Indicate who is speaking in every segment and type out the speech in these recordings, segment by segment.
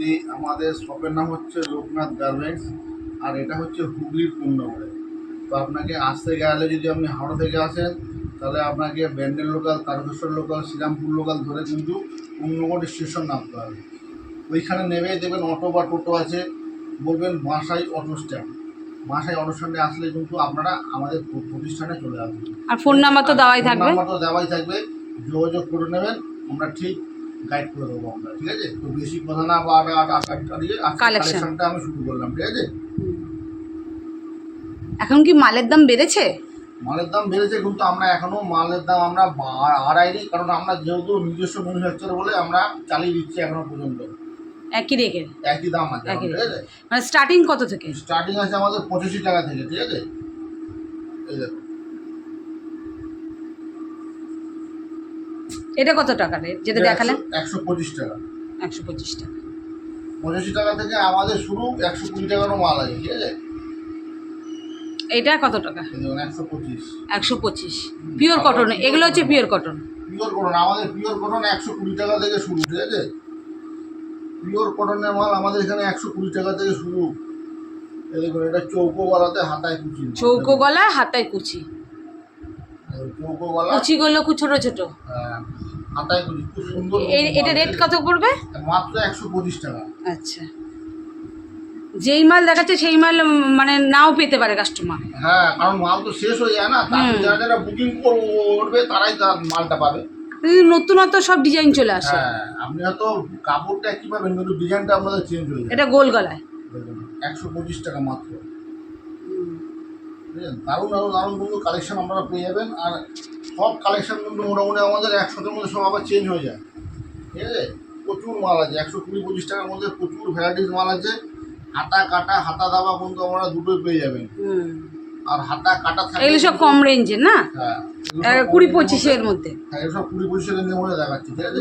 Speaker 1: বলছি, আমাদের শপের নাম হচ্ছে লোকনাথ গার্মেন্টস, আর এটা হচ্ছে হুগলির পূর্ণগড়ে। তো আপনাকে আসতে গেলে যদি আপনি হাওড়া থেকে আসেন, তাহলে আপনাকে Bandel local, Tarakeswar local, Serampore local ধরে কিন্তু পূর্ণগড় স্টেশন নামতে হবে। ওইখানে নেমে দেবেন অটো বা টোটো আছে, বলবেন বাসাই অটো স্ট্যান্ড। বাসাই অটো স্ট্যান্ডে আসলে কিন্তু আপনারা আমাদের প্রতিষ্ঠানে চলে আসবেন।
Speaker 2: আর ফোন নাম্বার তো দেওয়াই
Speaker 1: ফোন
Speaker 2: থাকবে।
Speaker 1: নাম্বার তো দেওয়াই থাকবে, যোগাযোগ করে নেবেন, আমরা ঠিক গাইড করে দেবো আমরা। ঠিক আছে, তো বেশি কথা না বা দিয়ে কালেকশনটা আমি শুরু করলাম। ঠিক আছে,
Speaker 2: এখন কি মালের দাম বেড়েছে?
Speaker 1: মালের দাম বেড়েছে, কিন্তু আমরা এখনো মালের দাম আমরা বাড়াইনি, কারণ আমরা যেহেতু নিজস্ব ম্যানুফ্যাকচার বলে আমরা চালিয়ে দিচ্ছি এখনো পর্যন্ত।
Speaker 2: একই রেটের,
Speaker 1: একই দাম আছে,
Speaker 2: একই
Speaker 1: ঠিক আছে।
Speaker 2: মানে স্টার্টিং কত থেকে?
Speaker 1: স্টার্টিং আছে আমাদের 85 টাকা থেকে। ঠিক আছে, এই দেখো
Speaker 2: এটা কত টাকা রেট যেটা দেখালেন?
Speaker 1: 125 টাকা।
Speaker 2: 125 টাকা।
Speaker 1: 85 টাকা থেকে আমাদের শুরু, 120 টাকারও মাল আছে। ঠিক আছে,
Speaker 2: এটা কত টাকা?
Speaker 1: 125।
Speaker 2: 125 পিওর কটন, এগুলো হচ্ছে পিওর কটন।
Speaker 1: পিওর কটন, আমাদের পিওর কটন 120 টাকা থেকে শুরু। ঠিক আছে, পিওর কটনের মাল আমাদের এখানে 120 টাকা থেকে শুরু। এই দেখুন, এটা চৌকো গলাতে হাতায় কুচি।
Speaker 2: চৌকো গলা হাতায় কুচি,
Speaker 1: চৌকো গলা
Speaker 2: কুচিগুলো খুব ছোট ছোট।
Speaker 1: হাতায় কুচি, খুব সুন্দর।
Speaker 2: এটা রেট কত পড়বে?
Speaker 1: মাত্র 125 টাকা।
Speaker 2: আচ্ছা, যেই মাল দেখাচ্ছে সেই মাল মানে নাও পেতে পারে কাস্টমার।
Speaker 1: হ্যাঁ, কারণ মাল তো শেষ হয়ে যায় না, তারপর যারা যারা বুকিং করবে তারাই তার মালটা পাবে।
Speaker 2: নতুনত্ব সব ডিজাইন চলে আসে।
Speaker 1: হ্যাঁ, আপনি হয়তো কাপড়টা একই পাবেন, কিন্তু ডিজাইনটা আপনাদের চেঞ্জ হয়ে যায়।
Speaker 2: এটা গোল গলায়
Speaker 1: 125 টাকা মাত্র। দারুণ দারুণ দারুণ কিন্তু কালেকশন আপনারা পেয়ে যাবেন। আর সব কালেকশন কিন্তু মোটামুটি আমাদের 100-এর মধ্যে সব আবার চেঞ্জ হয়ে যায়। ঠিক আছে, প্রচুর মাল আছে, 120-25 টাকার মধ্যে প্রচুর ভ্যারাইটিস মাল আছে। হাতা কাটা, হাতা দাবা কিন্তু আমরা দুটোই পেয়ে যাবেন। আর হাতা কাটা থাকে,
Speaker 2: এগুলো সব কম রেঞ্জের না?
Speaker 1: হ্যাঁ,
Speaker 2: 20-25-এর মধ্যে।
Speaker 1: হ্যাঁ, এসব 20-25 রেঞ্জের মধ্যে দেখাচ্ছি। ঠিক আছে,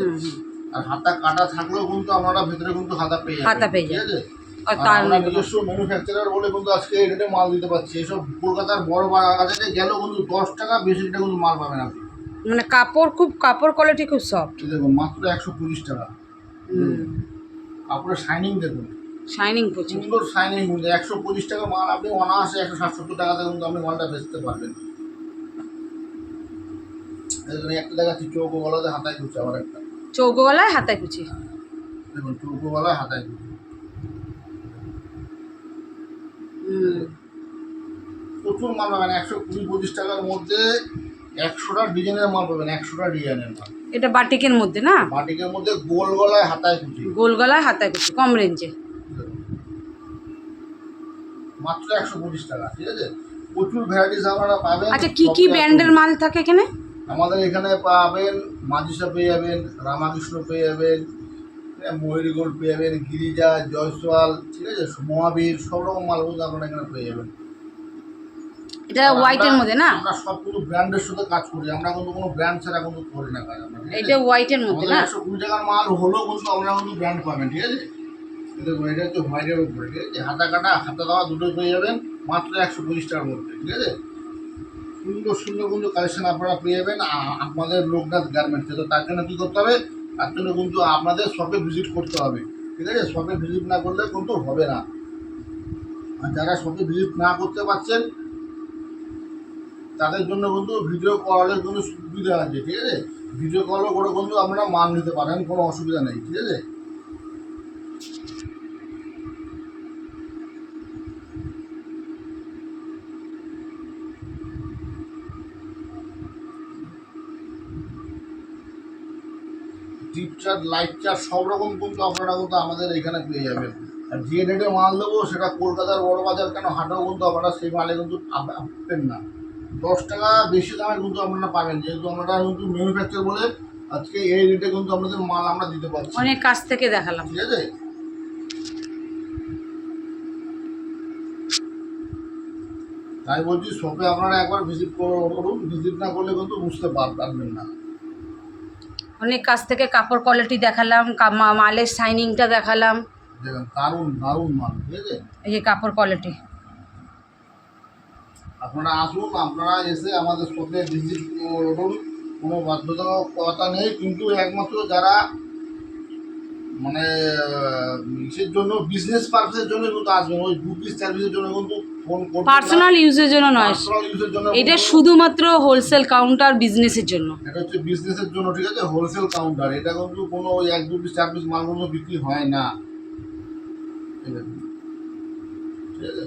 Speaker 1: আর হাতা কাটা থাকলেও কিন্তু আপনারা ভেতরে কিন্তু হাতা পেয়ে যাবেন। ঠিক আছে, আমরা নিজস্ব ম্যানুফ্যাকচারার বলে কিন্তু আজকে এই রেটে মাল দিতে পারছি। এসব কলকাতার বড় বাজারে গেলেও কিন্তু 10 টাকা বেশি রেটে কিন্তু মাল পাবেন আপনি।
Speaker 2: মানে কাপড় কোয়ালিটি খুব সফট।
Speaker 1: দেখুন, মাত্র 125 টাকা। কাপড়ের শাইনিং দেখুন,
Speaker 2: শাইনিং প্রচুর
Speaker 1: সুন্দর শাইনিং। কিন্তু 125 টাকা মাল আপনি অনায়াসে 160-70 টাকাতে কিন্তু আপনি মালটা বেচতে পারবেন। একটা দেখাচ্ছি, চৌকো গলাতে হাতায় কুচি। আবার একটা
Speaker 2: চৌকো গলায় হাতায় কুচি,
Speaker 1: দেখুন, চৌকো গলায় হাতায় কুচি। প্রচুর মাল পাবেন 120-25 টাকার মধ্যে। 100টা ডিজাইনের মাল পাবেন, 100টা ডিজাইনের মাল।
Speaker 2: এটা বাটিকের মধ্যে না?
Speaker 1: বাটিকের মধ্যে গোল গলায় হাতায় কুচি।
Speaker 2: গোল গলায় হাতায় কুচি, কম রেঞ্জে,
Speaker 1: মাত্র 125 টাকা। ঠিক আছে, প্রচুর ভ্যারাইটিস আপনারা পাবেন।
Speaker 2: আচ্ছা, কি কি ব্র্যান্ডের মাল থাকে এখানে?
Speaker 1: আমাদের এখানে পাবেন মাজিসা পেয়ে যাবেন, রামাকৃষ্ণ পেয়ে যাবেন, ময়ূরী গোল্ড পেয়ে যাবেন, গিরিজা, জয়সওয়াল, ঠিক আছে, মহাবীর, সব রকম মাল কিন্তু আপনারা এখানে পেয়ে যাবেন।
Speaker 2: এটা হোয়াইটের মধ্যে না?
Speaker 1: আমরা সব কিন্তু ব্র্যান্ডের সাথে কাজ করি, আমরা কিন্তু কোনো ব্র্যান্ড ছাড়া কিন্তু করি না কাজ আমরা।
Speaker 2: এটা হোয়াইটের মধ্যে না?
Speaker 1: 120 টাকার মাল হলেও কিন্তু আমরা কিন্তু ব্র্যান্ড পাবেন। ঠিক আছে, দেখুন, এটা হচ্ছে হোয়াইটের উপরে। ঠিক আছে, হাতা কাটা হাতা দেওয়া দুটোই পেয়ে যাবেন মাত্র 125 টাকার মধ্যে। ঠিক আছে, সুন্দর সুন্দর কিন্তু কালেকশন আপনারা পেয়ে যাবেন আপনাদের লোকনাথ গার্মেন্টসে। তো তার জন্য কী করতে হবে, তার জন্য কিন্তু আপনাদের শপে ভিজিট করতে হবে। ঠিক আছে, শপে ভিজিট না করলে কিন্তু হবে না। আর যারা শপে ভিজিট না করতে পারছেন, তাদের জন্য কিন্তু ভিডিও কলের কোনো সুবিধা আছে। ঠিক আছে, ভিডিও কলও করে কিন্তু আপনারা মাল নিতে পারেন, কোনো অসুবিধা নেই। ঠিক আছে, টিপ চার্ট, লাইট চার্ট সব রকম কিন্তু আপনারা কিন্তু আমাদের এখানে পেয়ে যাবেন। আর যে রেটে মাল দেবো, সেটা কলকাতার বড় বাজার কেন হাটেও কিন্তু আপনারা সেই মালে কিন্তু পাবেন না। 10 টাকা বেশি দামে কিন্তু আপনারা পাবেন, যেহেতু আমরা কিন্তু ম্যানুফ্যাকচার বলে আজকে এই রেটে কিন্তু আপনাদের মাল আমরা দিতে পারছি।
Speaker 2: অনেক কাছ থেকে দেখালাম।
Speaker 1: ঠিক আছে, তাই বলছি শপে আপনারা একবার ভিজিট করুন, ভিজিট না করলে কিন্তু বুঝতে পারবেন না।
Speaker 2: অনেক কাছ থেকে কাপড় কোয়ালিটি দেখালাম, মালের শাইনিংটা দেখালাম।
Speaker 1: দেখেন, দারুণ দারুণ মাল। ঠিক আছে,
Speaker 2: এই যে কাপড় কোয়ালিটি।
Speaker 1: আপনারা আসুন, আপনারা এসে আমাদের শপে ভিজিট করুন, কোনো বাধ্যবাধকতা নেই। কিন্তু একমাত্র যারা মানে ইসের জন্য বিজনেস পারপাসের জন্য কিন্তু আসবেন, ওই 2 পিস সার্ভিসের জন্য কিন্তু ফোন করবেন না।
Speaker 2: পার্সোনাল ইউজের জন্য নয়,
Speaker 1: পার্সোনাল ইউজের জন্য
Speaker 2: এটা
Speaker 1: কিন্তু-
Speaker 2: শুধুমাত্র হোলসেল কাউন্টার বিজনেসের জন্য।
Speaker 1: এটা হচ্ছে বিজনেসের জন্য, ঠিক আছে, হোলসেল কাউন্টার। এটা কিন্তু কোনো ওই 1-2 পিস 4 পিস মাল কিন্তু বিক্রি হয় না, ঠিক আছে, ঠিক আছে।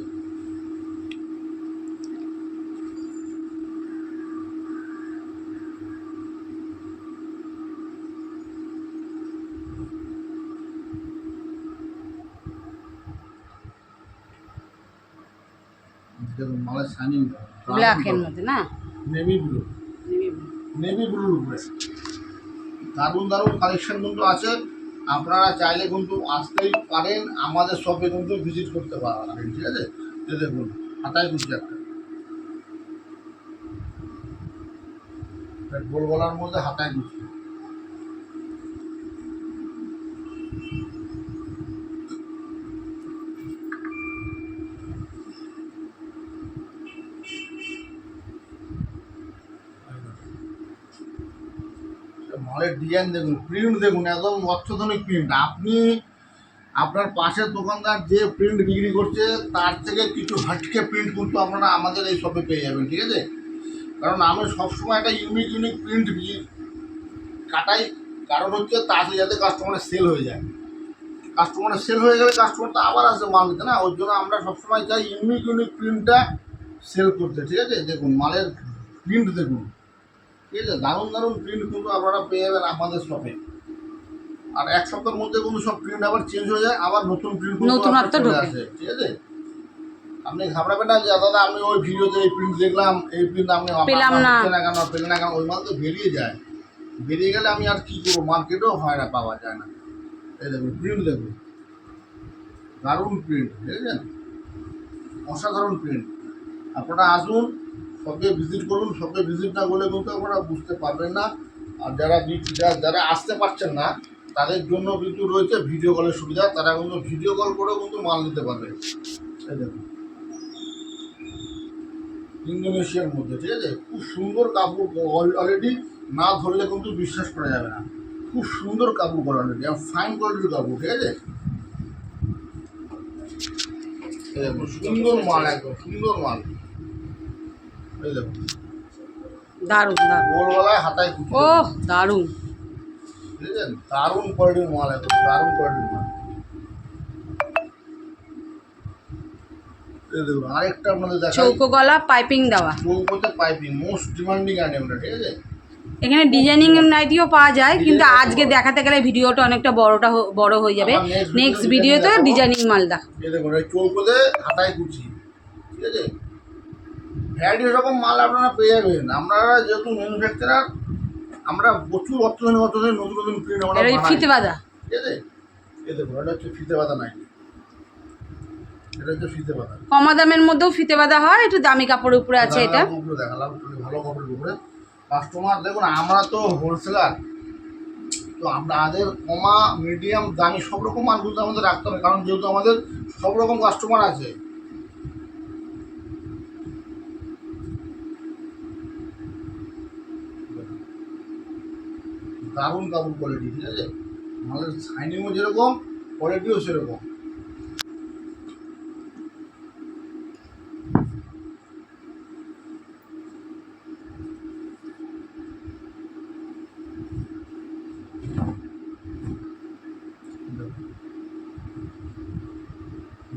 Speaker 1: দেখুন মালের শাইনিং
Speaker 2: ব্ল্যাকের মধ্যে না,
Speaker 1: নেভি ব্লু, নেভি ব্লুর উপরে দারুণ দারুণ কালেকশন কিন্তু আছে। আপনারা চাইলে কিন্তু আসতেই পারেন, আমাদের শপে কিন্তু ভিজিট করতে পারেন, ঠিক আছে। এই দেখুন হাতায় কুচি একটা গোল গলার মধ্যে হাতায় কুচি। মালের ডিজাইন দেখুন, প্রিন্ট দেখুন, একদম অত্যাধুনিক প্রিন্ট। আপনি আপনার পাশের দোকানদার যে প্রিন্ট বিক্রি করছে তার থেকে কিছু হাটকে প্রিন্ট কিন্তু আপনারা আমাদের এই শপে পেয়ে যাবেন, ঠিক আছে। কারণ আমি সবসময় একটা ইউনিক প্রিন্ট কাটাই, কারণ হচ্ছে তাড়াতাড়ি যাতে কাস্টমারের সেল হয়ে যায়। কাস্টমারের সেল হয়ে গেলে কাস্টমার তো আবার আসবে মাল নিতে না, ওই জন্য আমরা সবসময় চাই ইউনিক প্রিন্টটা সেল করতে, ঠিক আছে। দেখুন মালের প্রিন্ট দেখুন, ঠিক আছে, দারুণ দারুণ প্রিন্ট কিন্তু আপনারা পেয়ে যাবেন আমাদের শপে। আর 1 সপ্তাহের মধ্যে কিন্তু সব প্রিন্ট আবার চেঞ্জ হয়ে যায়, আবার নতুন প্রিন্ট
Speaker 2: নতুনত্ব
Speaker 1: চলে
Speaker 2: ঢোকে।
Speaker 1: আসে, ঠিক আছে। আপনি ঘাবড়াবেন না যে দাদা আমি ওই ভিডিওতে এই প্রিন্ট দেখলাম, এই প্রিন্ট আপনি
Speaker 2: পেলাম না।
Speaker 1: পেলেন না কেন, ওই মাল তো বেরিয়ে যায়। বেরিয়ে গেলে আমি আর কি করবো, মার্কেটেও হয় না, পাওয়া যায় না। এই দেখুন প্রিন্ট দেখুন, দারুণ প্রিন্ট, দেখেছেন, অসাধারণ প্রিন্ট। আপনারা আসুন, শপে ভিজিট করুন, শপে ভিজিট না করলে কিন্তু আপনারা বুঝতে পারবেন না। আর যারা আসতে পারছেন না তাদের জন্য কিন্তু রয়েছে ভিডিও কলের সুবিধা, তারা কিন্তু ভিডিও কল করেও কিন্তু মাল নিতে পারবে। এই দেখুন ইন্দোনেশিয়ার মধ্যে, ঠিক আছে, খুব সুন্দর কাপড় অলরেডি, না ধরলে কিন্তু বিশ্বাস করা যাবে না। খুব সুন্দর কাপড় করা অলরেডি, আর ফাইন কোয়ালিটির কাপড়, ঠিক আছে। এই দেখুন সুন্দর মাল, একদম সুন্দর মাল। এই দেখুন
Speaker 2: দারুণ দারুণ,
Speaker 1: গোলগলায় হাতায় কুচি,
Speaker 2: ও দারুণ।
Speaker 1: বুঝলেন, দারুণ কোয়ালিটির মাল, একদম দারুণ কোয়ালিটির মাল। এই দেখুন আরেকটা আপনাদের দেখাই,
Speaker 2: চৌকো গলা পাইপিং দেওয়া,
Speaker 1: চৌকোতে পাইপিং, মোস্ট ডিমান্ডিং আইটেমটা, ঠিক আছে।
Speaker 2: এখানে ডিজাইনিং এর নাইটিও পাওয়া যায়, কিন্তু আজকে দেখাতে গেলে ভিডিওটা অনেকটা বড় হয়ে যাবে।
Speaker 1: আবার
Speaker 2: নেক্সট ভিডিওতে ডিজাইনিং মাল দেখাবো।
Speaker 1: এই দেখুন এই চৌকোতে হাতায় কুচি, ঠিক আছে। ভ্যারাইটি রকম মাল আপনারা পেয়ে যাবেন। আপনারা যেহেতু ম্যানুফ্যাকচারার, আমরা প্রচুর অত্যাধুনিক নতুন নতুন প্রিন্ট আমরা
Speaker 2: এটা
Speaker 1: বানাই,
Speaker 2: ফিতে বাঁধা,
Speaker 1: ঠিক আছে। এই দেখুন এটা হচ্ছে ফিতে বাঁধা নাই, এটা হচ্ছে ফিতে বাঁধা।
Speaker 2: কমা দামের মধ্যেও ফিতে বাঁধা হয়, একটু দামি কাপড়ের উপরে আছে এটা।
Speaker 1: উপরে দেখালাম ভালো কাপড়ের উপরে। কাস্টমার দেখুন, আমরা তো হোলসেলার, তো আমাদের কমা মিডিয়াম দামি সব রকম মাল কিন্তু আমাদের রাখতে হবে, কারণ যেহেতু আমাদের সব রকম কাস্টমার আছে। দারুণ কাপড় কোয়ালিটি, ঠিক আছে, মালের শাইনিংও যেরকম কোয়ালিটিও সেরকম।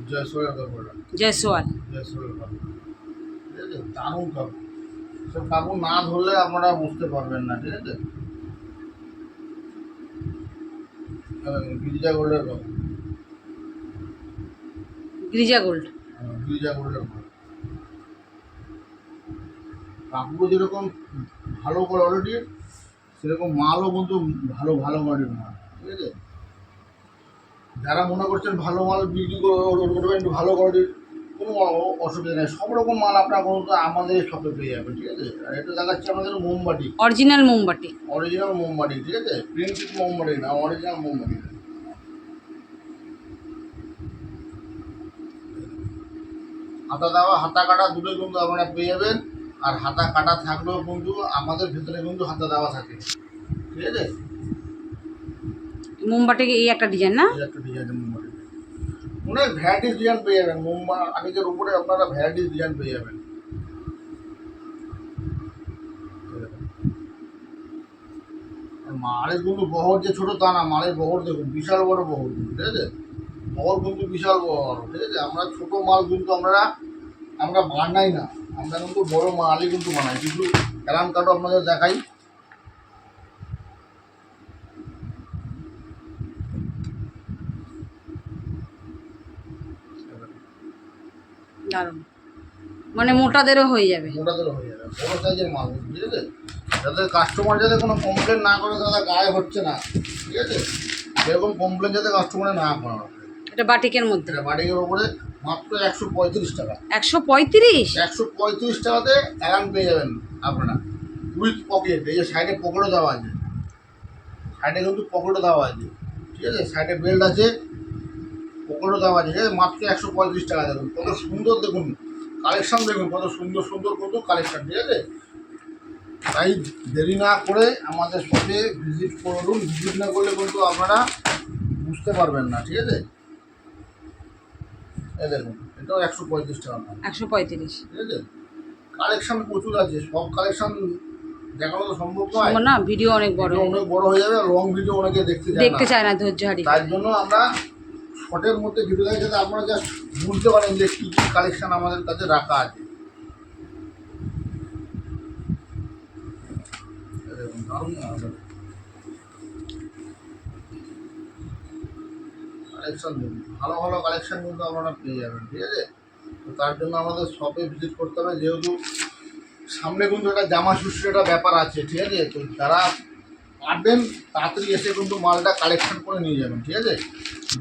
Speaker 1: জয়সওয়ালের কাপড়টা,
Speaker 2: জয়সওয়াল,
Speaker 1: জয়সওয়ালের কাপড়, ঠিক আছে, দারুণ কাপড়। সব কাপড় না ধরলে আপনারা বুঝতে পারবেন না, ঠিক আছে। গিরিজা গোল্ডের কাপড়,
Speaker 2: গ্রিজা গোল্ড,
Speaker 1: গিরিজা গোল্ডের কাপড়। কাপড়ও যেরকম ভালো কোয়ালিটির, সেরকম মালও কিন্তু ভালো ভালো কোয়ালিটির মাল, ঠিক আছে। যারা মনে করছেন ভালো মাল বিক্রি করবেন, একটু ভালো কোয়ালিটির, কোনো অসুবিধা নেই। সব রকম মাল আপনার কিন্তু আমাদের শপে পেয়ে যাবেন, ঠিক আছে। আর এটা দেখাচ্ছে আমাদের মোমবাটি,
Speaker 2: অরিজিনাল মোমবাতি।
Speaker 1: অরিজিনাল মোমবাটি, ঠিক আছে, প্রিন্টেড মোমবাটি না, অরিজিনাল মোমবাটি। হাতা দেওয়া হাতা কাটা দুটোই কিন্তু আপনারা পেয়ে যাবেন। আর হাতা কাটা থাকলেও কিন্তু আমাদের ভেতরে কিন্তু হাতা দেওয়া থাকে, ঠিক আছে।
Speaker 2: মোমবাটি এই একটা ডিজাইন না?
Speaker 1: এই একটা ডিজাইনের মোমবাতি, অনেক ভ্যারাইটিস ডিজাইন পেয়ে যাবেন। আনিকের উপরে আপনারা ভ্যারাইটিস ডিজাইন পেয়ে যাবেন। আর মালের কিন্তু বহর যে ছোট তা না, মালের বহর দেখুন বিশাল বড় বহর, ঠিক আছে, বহর কিন্তু বিশাল বড়, ঠিক আছে। আমরা ছোট মাল কিন্তু আমরা বানাই না, আমরা কিন্তু বড় মালই কিন্তু বানাই। কিন্তু অ্যালার্ম কার্ডও আপনাদের দেখাই।
Speaker 2: দারুণ, মানে মোটাদেরও হয়ে যাবে।
Speaker 1: মোটাদেরও হয়ে যাবে, বড় সাইজের মাল, ঠিক আছে। যাতে কাস্টমার যাতে কোনো কমপ্লেন না করে দাদা গায়ে হচ্ছে না, ঠিক আছে, সেরকম কমপ্লেন যাতে কাস্টমারে না করা।
Speaker 2: এটা বাটিকের মধ্যে,
Speaker 1: এটা বাটিকের ওপরে মাত্র 135 টাকা।
Speaker 2: 135?
Speaker 1: 135 টাকাতে অ্যালার্ম পেয়ে যাবেন আপনারা, উইথ পকেট। এই যে সাইডে পকেটও দেওয়া আছে, সাইডে কিন্তু পকেটও দেওয়া আছে, ঠিক আছে, সাইডে বেল্ট আছে, পকেটও দেওয়া আছে, ঠিক আছে। মাত্র 135 টাকা। দেখুন কত সুন্দর, দেখুন কালেকশন, দেখুন কত সুন্দর সুন্দর কিন্তু কালেকশন, ঠিক আছে। তাই দেরি না করে আমাদের সাথে ভিজিট করুন। ভিজিট না করলে কিন্তু আপনারা বুঝতে পারবেন না, ঠিক আছে। এই দেখুন এটাও 135 টাকা,
Speaker 2: 135,
Speaker 1: ঠিক আছে। কালেকশন প্রচুর আছে, সব কালেকশন দেখানো তো সম্ভব নয়
Speaker 2: না, ভিডিও অনেক বড়,
Speaker 1: অনেক বড় হয়ে যাবে, লং ভিডিও অনেকে দেখতে
Speaker 2: চায় না, ধৈর্য হারিয়ে।
Speaker 1: তার জন্য আমরা শর্টের মধ্যে ভিডিও দেখে যাতে আপনারা জাস্ট বুঝতে পারেন যে কী কী কালেকশন আমাদের কাছে রাখা আছে। কালেকশন ভালো ভালো কালেকশন কিন্তু আপনারা পেয়ে যাবেন, ঠিক আছে। তো তার জন্য আমাদের শপে ভিজিট করতে হবে, যেহেতু সামনে কিন্তু একটা জামা ষষ্ঠীর একটা ব্যাপার আছে, ঠিক আছে। তো যারা পারবেন তাড়াতাড়ি এসে কিন্তু মালটা কালেকশন করে নিয়ে যাবেন, ঠিক আছে।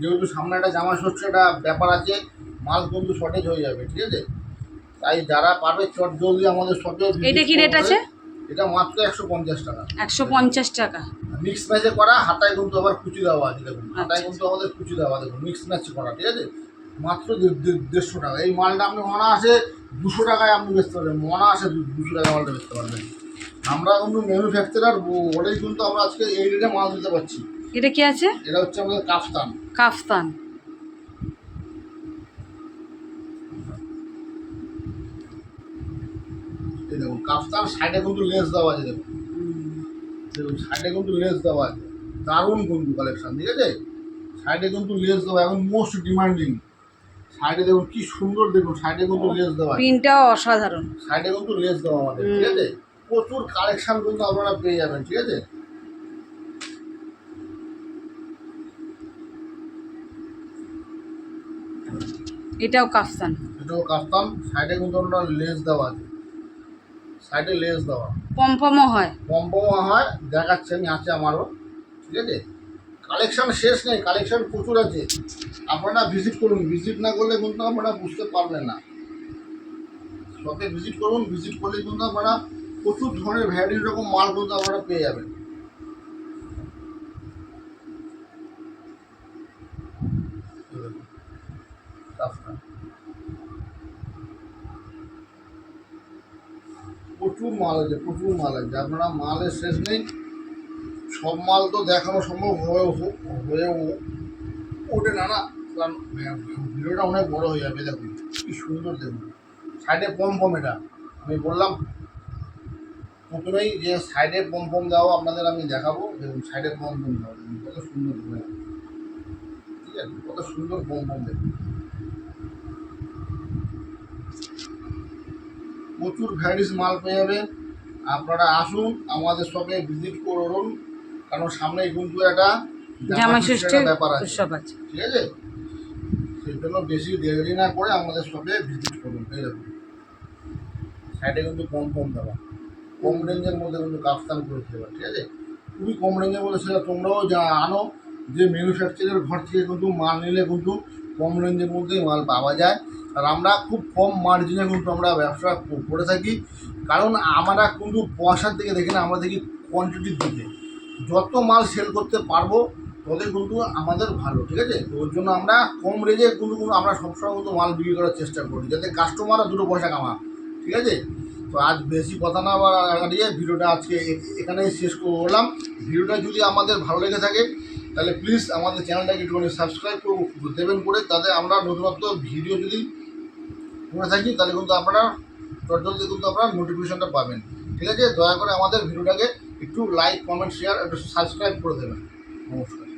Speaker 1: যেহেতু সামনে একটা জামা ষষ্ঠীর একটা ব্যাপার আছে, মাল কিন্তু শর্টেজ হয়ে যাবে, ঠিক আছে। তাই যারা পারবে চট জলদি আমাদের শপে।
Speaker 2: এটা কি রেট আছে?
Speaker 1: এটা মাত্র 150 টাকা।
Speaker 2: 150 টাকা।
Speaker 1: মিক্স ম্যাচে করা, হাতায় কিন্তু আবার কুচি দেওয়া আছে, দেখুন হাতায় কিন্তু আমাদের কুচি দেওয়া, দেখুন মিক্স ম্যাচ করা, ঠিক আছে। মাত্র 150 টাকা। এই মালটা আপনি অনায়াসে 200 টাকায় আপনি বেচতে পারবেন, অনায়াসে 200 টাকা মালটা বেচতে পারবেন। আমরা কিন্তু ম্যানুফ্যাকচারার বলেই কিন্তু আমরা আজকে এই রেটে মাল দিতে পারছি।
Speaker 2: এটা কি আছে?
Speaker 1: এটা হচ্ছে আমাদের কাফতান।
Speaker 2: কাফতান,
Speaker 1: এই দেখুন কাফতান, সাইডে কিন্তু লেস দেওয়া আছে, দেখুন দেখুন সাইডে কিন্তু লেস দেওয়া আছে, দারুণ কিন্তু কালেকশন, ঠিক আছে। সাইডে কিন্তু লেস দেওয়া, এখন মোস্ট ডিমান্ডিং। সাইডে দেখুন কি সুন্দর, দেখুন সাইডে কিন্তু লেস দেওয়া,
Speaker 2: প্রিন্টটাও অসাধারণ,
Speaker 1: সাইডে কিন্তু লেস দেওয়া আমাদের, ঠিক আছে। প্রচুর কালেকশন কিন্তু আপনারা পেয়ে যাবেন, ঠিক আছে।
Speaker 2: এটাও কাফতান,
Speaker 1: এটাও কাফতান, সাইডে কিন্তু আপনার লেস দেওয়া আছে, সাইডে লেস দেওয়া,
Speaker 2: পমপমও হয়,
Speaker 1: পমপমও হয়, দেখাচ্ছে আমি, আছে আমারও, ঠিক আছে। কালেকশন শেষ নেই, কালেকশন প্রচুর আছে। আপনারা ভিজিট করুন, ভিজিট না করলে কিন্তু আপনারা বুঝতে পারবেন না। শপে ভিজিট করুন, ভিজিট করলে কিন্তু আপনারা প্রচুর ধরনের ভ্যারাইটি রকম মাল কিন্তু আপনারা পেয়ে যাবেন। প্রচুর মাল আছে, প্রচুর মাল আছে, আপনারা মালের শেষ নেই। সব মাল তো দেখানো সম্ভব হয়ে ওঠে না, না, কারণ ভিডিওটা অনেক বড় হয়ে যাবে। দেখুন কি সুন্দর, দেখুন সাইডে পম, এটা আমি বললাম প্রথমেই যে সাইডে পম দেওয়া আপনাদের আমি দেখাবো। দেখুন সাইডে পম দেওয়া, দেখুন কত সুন্দর, ঠিক আছে, কত সুন্দর পম দেখুন। প্রচুর ভ্যারাইটিস মাল পেয়ে যাবেন, আপনারা আসুন আমাদের শপে ভিজিট করুন, কারণ সামনে কিন্তু একটা
Speaker 2: জামা ষষ্ঠীর
Speaker 1: ব্যাপার
Speaker 2: উৎসব আছে,
Speaker 1: ঠিক আছে। সেই জন্য বেশি দেরি না করে আমাদের শপে ভিজিট করুন। এই দেখুন সাইডে কিন্তু পম দেওয়া, কম রেঞ্জের মধ্যে কিন্তু কাফতান করে দেওয়া, ঠিক আছে। খুবই কম রেঞ্জের মধ্যে, সেটা তোমরাও আনো যে ম্যানুফ্যাকচারের ঘর থেকে কিন্তু মাল নিলে কিন্তু কম রেঞ্জের মধ্যেই মাল পাওয়া যায়। আর আমরা খুব কম মার্জিনে কিন্তু আমরা ব্যবসা করে থাকি, কারণ আমরা কিন্তু পয়সার দিকে দেখি না, আমরা দেখি কোয়ান্টিটির দিকে। যত মাল সেল করতে পারবো ততই কিন্তু আমাদের ভালো, ঠিক আছে। তো ওর জন্য আমরা কম রেঞ্জে কিন্তু আমরা সবসময় কিন্তু মাল বিক্রি করার চেষ্টা করি, যাতে কাস্টমাররা দুটো পয়সা কামা, ঠিক আছে। তো আজ বেশি কথা না বাড়িয়ে ভিডিওটা আজকে এখানেই শেষ করলাম। ভিডিওটা যদি আমাদের ভালো লেগে থাকে তাহলে প্লিজ আমাদের চ্যানেলটাকে একটুখানি সাবস্ক্রাইব দেবেন করে, তাতে আমরা নতুনত্ব ভিডিও যদি করে থাকি তাহলে কিন্তু আপনারা জলদি কিন্তু আপনারা নোটিফিকেশনটা পাবেন। ঠিক আছে, দয়া করে আমাদের ভিডিওটাকে একটু লাইক, কমেন্ট, শেয়ার, একটু সাবস্ক্রাইব করে দেবেন। নমস্কার।